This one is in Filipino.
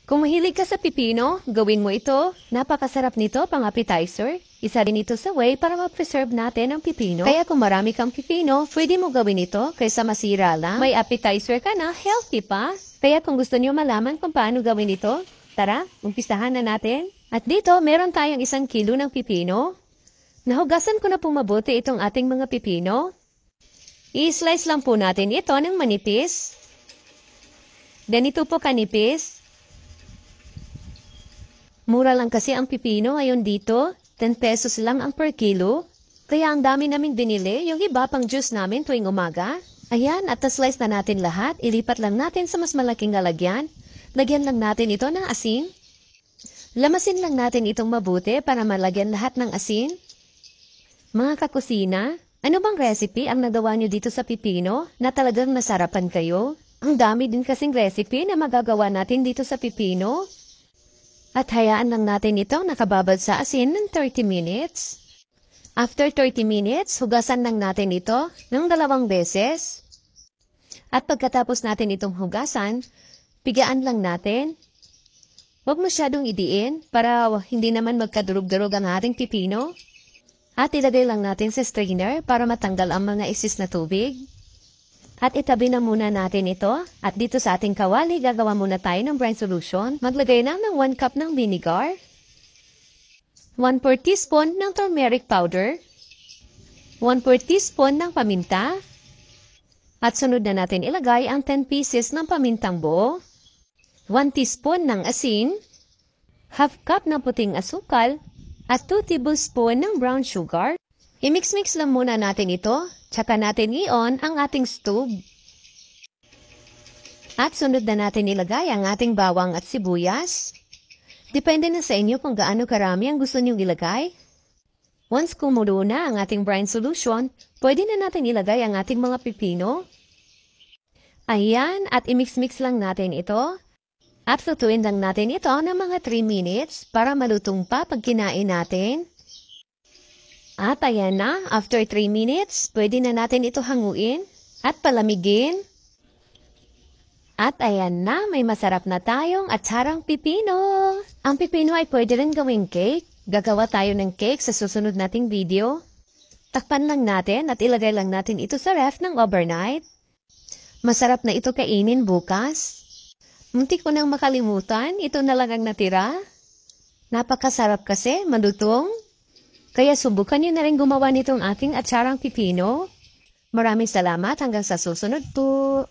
Kung mahilig ka sa pipino, gawin mo ito. Napakasarap nito pang appetizer. Isa din ito sa way para ma-preserve natin ang pipino. Kaya kung marami kang pipino, pwede mo gawin ito kaysa masira lang. May appetizer ka na, healthy pa. Kaya kung gusto niyo malaman kung paano gawin ito, tara, umpisahan na natin. At dito, meron tayong 1 kilo ng pipino. Nahugasan ko na pong mabuti itong ating mga pipino. I-slice lang po natin ito ng manipis. Ganito po kanipis. Mura lang kasi ang pipino ngayon dito. 10 pesos lang ang per kilo. Kaya ang dami naming binili, yung iba pang juice namin tuwing umaga. Ayan, at na-slice na natin lahat. Ilipat lang natin sa mas malaking lalagyan. Lagyan lang natin ito ng asin. Lamasin lang natin itong mabuti para malagyan lahat ng asin. Mga kakusina, ano bang recipe ang nagawa nyo dito sa pipino na talagang nasarapan kayo? Ang dami din kasing recipe na magagawa natin dito sa pipino. At hayaan lang natin itong nakababad sa asin ng 30 minutes. After 30 minutes, hugasan lang natin ito ng 2 beses. At pagkatapos natin itong hugasan, pigaan lang natin. Huwag masyadong idiin para hindi naman magkadurog-durog ang ating pipino. At ilagay lang natin sa strainer para matanggal ang mga isis na tubig. At itabi na muna natin ito. At dito sa ating kawali, gagawa muna tayo ng brine solution. Maglagay lang ng 1 cup ng vinegar. 1/4 teaspoon ng turmeric powder. 1/4 teaspoon ng paminta. At sunod na natin ilagay ang 10 pieces ng pamintang buo. 1 teaspoon ng asin. Half cup ng puting asukal. At 2 tablespoon ng brown sugar. I-mix-mix lang muna natin ito, tsaka natin i-on ang ating stove. At sunod na natin ilagay ang ating bawang at sibuyas. Depende na sa inyo kung gaano karami ang gusto niyong ilagay. Once kumulo na ang ating brine solution, pwede na natin ilagay ang ating mga pipino. Ayan, at i-mix-mix lang natin ito. At lutuin lang natin ito ng mga 3 minutes para malutong pa pag kinain natin. At ayan na, after 3 minutes, pwede na natin ito hanguin at palamigin. At ayan na, may masarap na tayong atsarang pipino. Ang pipino ay pwede rin gawing cake. Gagawa tayo ng cake sa susunod nating video. Takpan lang natin at ilagay lang natin ito sa ref ng overnight. Masarap na ito kainin bukas. Muntik ko nang makalimutan, ito na lang ang natira. Napakasarap kasi, malutong. Kaya subukan niyo na rin gumawa nitong ating atsarang pipino. Maraming salamat hanggang sa susunod po.